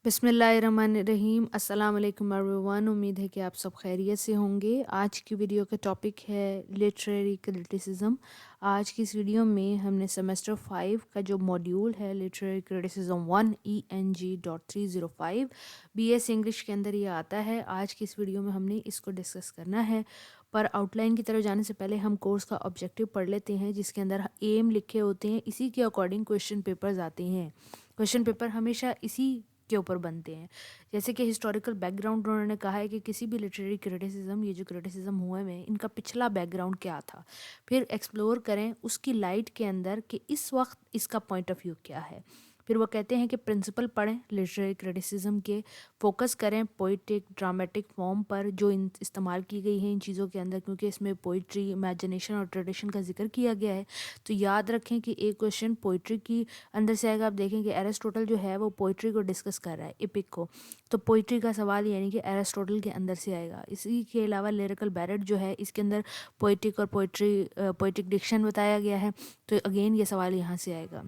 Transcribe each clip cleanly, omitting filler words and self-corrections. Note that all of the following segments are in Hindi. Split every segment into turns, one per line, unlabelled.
बिस्मिल्लाहिर्रहमानिर्रहीम। अस्सलाम वालेकुम एवरीवन। उम्मीद है कि आप सब खैरियत से होंगे। आज की वीडियो का टॉपिक है लिटरेरी क्रिटिसिज्म। आज की इस वीडियो में हमने सेमेस्टर 5 का जो मॉड्यूल है literary criticism 1 ENG.305 BS English के अंदर ये आता है। आज की इस वीडियो में हमने इसको डिस्कस करना है। पर आउटलाइन की तरफ जाने से पहले हम कोर्स का ऑब्जेक्टिव पढ़ लेते हैं, जिसके अंदर एम लिखे होते हैं। इसी के अकॉर्डिंग क्वेश्चन पेपर्स आते हैं। क्वेश्चन पेपर हमेशा इसी के ऊपर बनते हैं। जैसे कि हिस्टोरिकल बैकग्राउंड उन्होंने कहा है कि किसी भी लिटरेरी क्रिटिसिज्म, ये जो क्रिटिसिज्म हुए हैं, इनका पिछला बैकग्राउंड क्या था, फिर एक्सप्लोर करें उसकी लाइट के अंदर कि इस वक्त इसका पॉइंट ऑफ व्यू क्या है। फिर वो कहते हैं कि प्रिंसिपल पढ़ें लिटरेरी क्रिटिसिज्म के, फोकस करें पोइटिक ड्रामेटिक फॉर्म पर जो इस्तेमाल की गई है इन चीज़ों के अंदर, क्योंकि इसमें पोइट्री, इमेजिनेशन और ट्रेडिशन का जिक्र किया गया है। तो याद रखें कि एक क्वेश्चन पोइट्री की अंदर से आएगा। आप देखें कि एरिस्टोटल जो है वो पोइट्री को डिस्कस कर रहा है, एपिक को, तो पोइट्री का सवाल यानी कि एरिस्टोटल के अंदर से आएगा। इसी के अलावा लिरिकल बैलेड जो है, इसके अंदर पोइटिक और पोइट्रिक डिक्शन बताया गया है, तो अगेन ये सवाल यहाँ से आएगा।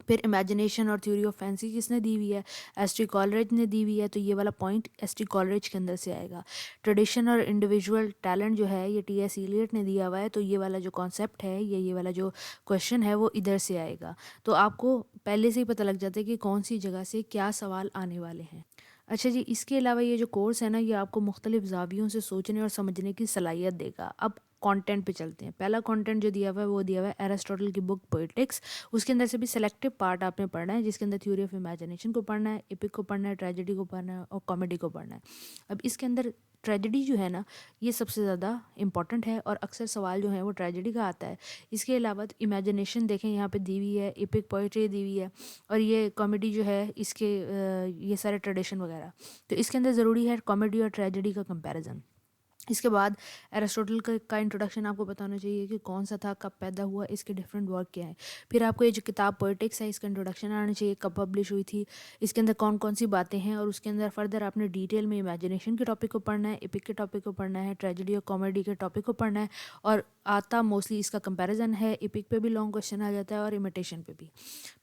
फिर इमेजिनेशन और थ्योरी ऑफ फैंसी किसने दी हुई है, एस टी कॉलरेज ने दी हुई है, तो ये वाला पॉइंट एस टी कॉलरेज के अंदर से आएगा। ट्रेडिशन और इंडिविजुअल टैलेंट जो है ये टी एस इलियट ने दिया हुआ है, तो ये वाला जो कॉन्सेप्ट है, ये वाला जो क्वेश्चन है वो इधर से आएगा। तो आपको पहले से ही पता लग जाता है कि कौन सी जगह से क्या सवाल आने वाले हैं। अच्छा जी, इसके अलावा ये जो कोर्स है ना, ये आपको मुख्तलिफ ज़ावियों से सोचने और समझने की सलाहियत देगा। अब कंटेंट पे चलते हैं। पहला कंटेंट जो दिया हुआ है वो दिया हुआ है एरिस्टोटल की बुक पोएटिक्स। उसके अंदर से भी सेलेक्टिव पार्ट आपने पढ़ना है, जिसके अंदर थ्योरी ऑफ इमेजिनेशन को पढ़ना है, एपिक को पढ़ना है, ट्रेजेडी को पढ़ना है और कॉमेडी को पढ़ना है। अब इसके अंदर ट्रेजेडी जो है ना, ये सबसे ज़्यादा इंपॉर्टेंट है और अक्सर सवाल जो है वो ट्रेजेडी का आता है। इसके अलावा इमेजिनेशन देखें यहाँ पे दी हुई है, एपिक पोइट्री दी हुई है, और ये कॉमेडी जो है इसके ये सारे ट्रेडिशन वगैरह। तो इसके अंदर ज़रूरी है कॉमेडी और ट्रेजेडी का कंपैरिजन। इसके बाद एरिस्टोटल का इंट्रोडक्शन आपको पता होना चाहिए कि कौन सा था, कब पैदा हुआ, इसके डिफरेंट वर्क क्या है। फिर आपको ये जो किताब पोएटिक्स है इसका इंट्रोडक्शन आना चाहिए, कब पब्लिश हुई थी, इसके अंदर कौन कौन सी बातें हैं, और उसके अंदर फर्दर आपने डिटेल में इमेजिनेशन के टॉपिक को पढ़ना है, एपिक के टॉपिक को पढ़ना है, ट्रेजेडी और कॉमेडी के टॉपिक को पढ़ना है। और आता मोस्टली इसका कंपैरिजन है, एपिक पे भी लॉन्ग क्वेश्चन आ जाता है और इमिटेशन पे भी।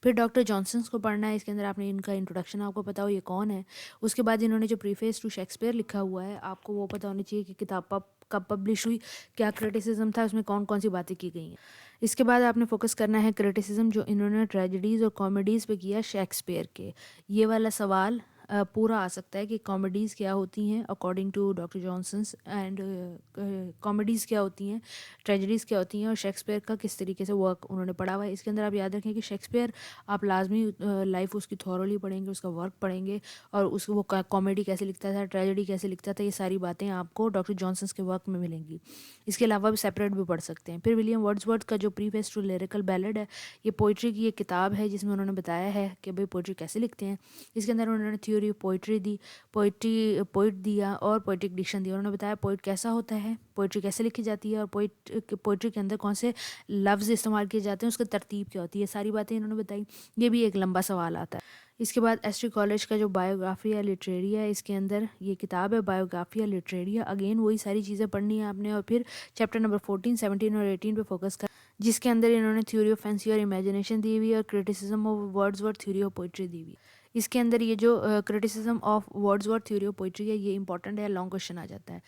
फिर डॉक्टर जॉनसन्स को पढ़ना है, इसके अंदर आपने इनका इंट्रोडक्शन आपको पता हो ये कौन है। उसके बाद इन्होंने जो प्रीफेस टू शेक्सपियर लिखा हुआ है, आपको वो पता होनी चाहिए कि किताब कब पब्लिश हुई, क्या क्रिटिसिज्म था, उसमें कौन कौन सी बातें की गई हैं। इसके बाद आपने फोकस करना है क्रिटिसिज्म जो इन्होंने ट्रेजेडीज़ और कॉमेडीज़ पे किया शेक्सपियर के। ये वाला सवाल पूरा आ सकता है कि कॉमेडीज़ क्या होती हैं according to doctor Johnson's, and comedies क्या होती हैं, ट्रेजेडीज़ क्या होती हैं, और शेक्सपियर का किस तरीके से वर्क उन्होंने पढ़ा हुआ है। इसके अंदर आप याद रखें कि शेक्सपियर आप लाजमी लाइफ उसकी थॉरोली पढ़ेंगे, उसका वर्क पढ़ेंगे, और उस वो कॉमेडी कैसे लिखता था, ट्रेजेडी कैसे लिखता था, ये सारी बातें आपको डॉक्टर जॉनसन्स के वर्क में मिलेंगी। इसके अलावा भी सेपरेट भी पढ़ सकते हैं। फिर विलियम वर्ड्सवर्थ का जो प्रीफेस टू लिरिकल बैलेड है, ये पोइट्री की एक किताब है जिसमें उन्होंने बताया है कि भाई पोइट्री कैसे लिखते हैं। इसके अंदर उन्होंने theory of poetry the, poet दिया और पोइटिक डिक्शन दिया। उन्होंने बताया पोइट कैसा होता है, पोइट्री कैसे लिखी जाती है, और पोइट्री के अंदर कौन से लफ्ज़ इस्तेमाल किए जाते हैं, उसकी तरतीब क्या होती है, सारी बातें इन्होंने बताई। ये भी एक लंबा सवाल आता है। इसके बाद एस टी कॉलेज का जो बायोग्राफिया लिटरेरिया है, इसके अंदर ये किताब है बायोग्राफिया लिटरेरिया। अगेन वही सारी चीज़ें पढ़नी है आपने, और फिर चैप्टर नंबर 14, 17 और 18 पे फोकस कर, जिसके अंदर इन्होंने थ्योरी ऑफ फैंसी और इमेजिनेशन दी हुई है और criticism of Wordsworth theory of poetry दी हुई है। इसके अंदर ये जो criticism of Wordsworth theory of poetry है, ये इंपॉर्टेंट है, लॉन्ग क्वेश्चन आ जाता है।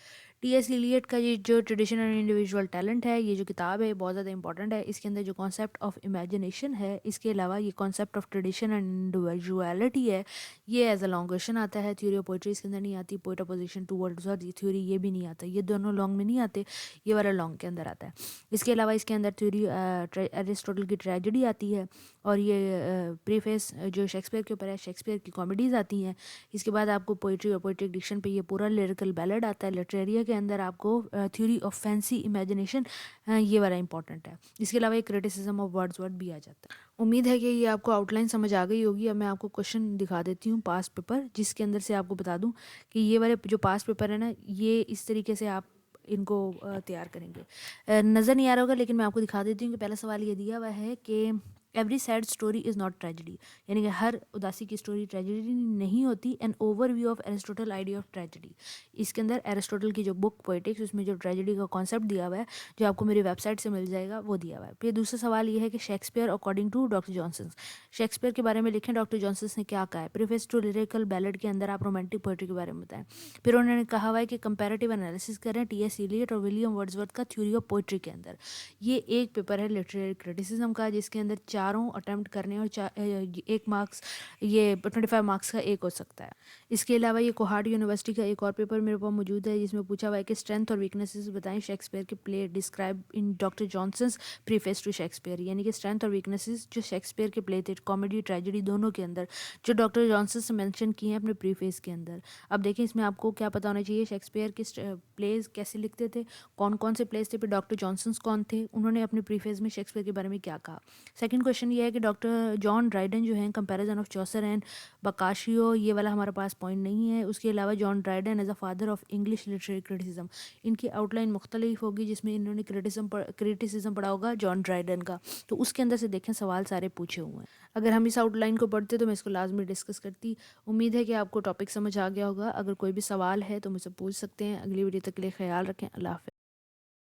टी एस इलियट का ये जो ट्रेडिशन एंड इंडिविजुअल टैलेंट है, ये जो किताब है बहुत ज़्यादा इंपॉर्टेंट है। इसके अंदर जो कॉन्सेप्ट ऑफ इमेजिनेशन है, इसके अलावा ये concept of tradition and individuality है, ये एज अ लॉन्ग क्वेश्चन आता है। थ्योरी ऑफ पोइट्री इसके अंदर नहीं आती, पोइट अपोजिशन टू वर्ड्सवर्थ ये थ्योरी ये भी नहीं आता, ये दोनों लॉन्ग में नहीं आते, ये वाला लॉन्ग के अंदर आता है। इसके अलावा इसके अंदर थ्योरी एरिस्टोटल की ट्रेजेडी आती है, और ये प्रीफेस जो शेक्सपियर के ऊपर है, शेक्सपियर की कॉमेडीज़ आती हैं। इसके बाद आपको पोइट्री और पोइट्रिक डिक्शन पे ये पूरा लिरिकल बैलेड आता है। लिटरेरिया के अंदर आपको थ्योरी ऑफ फैंसी इमेजिनेशन, ये वाला इंपॉर्टेंट है। इसके अलावा एक क्रिटिसिज्म ऑफ वर्ड्सवर्थ भी आ जाता है। उम्मीद है कि ये आपको आउटलाइन समझ आ गई होगी। अब मैं आपको क्वेश्चन दिखा देती हूँ पास्ट पेपर, जिसके अंदर से आपको बता दूँ कि ये वाले जो पास्ट पेपर है ना, ये इस तरीके से आप इनको तैयार करेंगे। नज़र नहीं आ रहा होगा, लेकिन मैं आपको दिखा देती हूँ कि पहला सवाल ये दिया हुआ है कि every sad story is not tragedy, यानी कि हर उदासी की स्टोरी ट्रेजिडी नहीं होती। An overview of Aristotle idea of tragedy, इसके अंदर एरिस्टोटल की जो बुक पोएटिक्स, उसमें जो ट्रेजिडी का कॉन्सेप्ट दिया हुआ है, जो आपको मेरी वेबसाइट से मिल जाएगा, वो दिया हुआ है। फिर दूसरा सवाल ये है कि Shakespeare according to doctor Johnson, Shakespeare के बारे में लिखें डॉक्टर जॉनसन ने क्या कहा है। प्रीफेस टू लिरिकल बैलेड के अंदर आप रोमांटिक पोएट्री के बारे में बताएं। फिर उन्होंने कहा हुआ है कि कंपैरेटिव एनालिसिस करें टी.एस. इलियट और विलियम वर्ड्सवर्थ का थ्योरी ऑफ पोएट्री के अंदर। ये एक पेपर है लिटरेरी क्रिटिसिज्म का, जिसके अंदर चारों अटेम्प्ट करने और एक मार्क्स, ये 25 मार्क्स का एक हो सकता है। इसके अलावा ये कोहार्ड यूनिवर्सिटी का एक और पेपर मेरे पास मौजूद है, जिसमें पूछा हुआ है कि स्ट्रेंथ और वीकनेसेस बताएं शेक्सपियर के play describe in doctor Johnson's preface to Shakespeare, यानी कि स्ट्रेंथ और वीकनेसेस जो शेक्सपियर के प्ले थे, कॉमेडी ट्रेजेडी दोनों के अंदर, जो डॉक्टर जॉनसन से मेंशन किए हैं अपने प्रीफेस के अंदर। अब देखें इसमें आपको क्या पता होना चाहिए, शेक्सपियर के प्लेज कैसे लिखते थे, कौन कौन से प्लेज थे, फिर डॉक्टर जॉनसन्स कौन थे, उन्होंने अपने प्रीफेस में शेक्सपियर के बारे में क्या कहा। सेकंड क्वेश्चन ये है कि डॉक्टर जॉन ड्राइडन जो है, comparison of Chaucer and Boccaccio, ये वाला हमारे पास पॉइंट नहीं है। उसके अलावा John Dryden as a father of English literary criticism, इनकी आउटलाइन मुख्तलिफ होगी, जिसमें इन्होंने क्रिटिसिज्म पढ़ा होगा जॉन ड्राइडन का, तो उसके अंदर से देखें सवाल सारे पूछे हुए हैं। अगर हम इस आउटलाइन को पढ़ते तो मैं इसको लाजमी डिस्कस करती। उम्मीद है कि आपको टॉपिक समझ आ गया होगा। अगर कोई भी सवाल है तो मुझसे पूछ सकते हैं। अगली वीडियो तक के लिए ख्याल रखें। अल्लाह हाफ़िज़।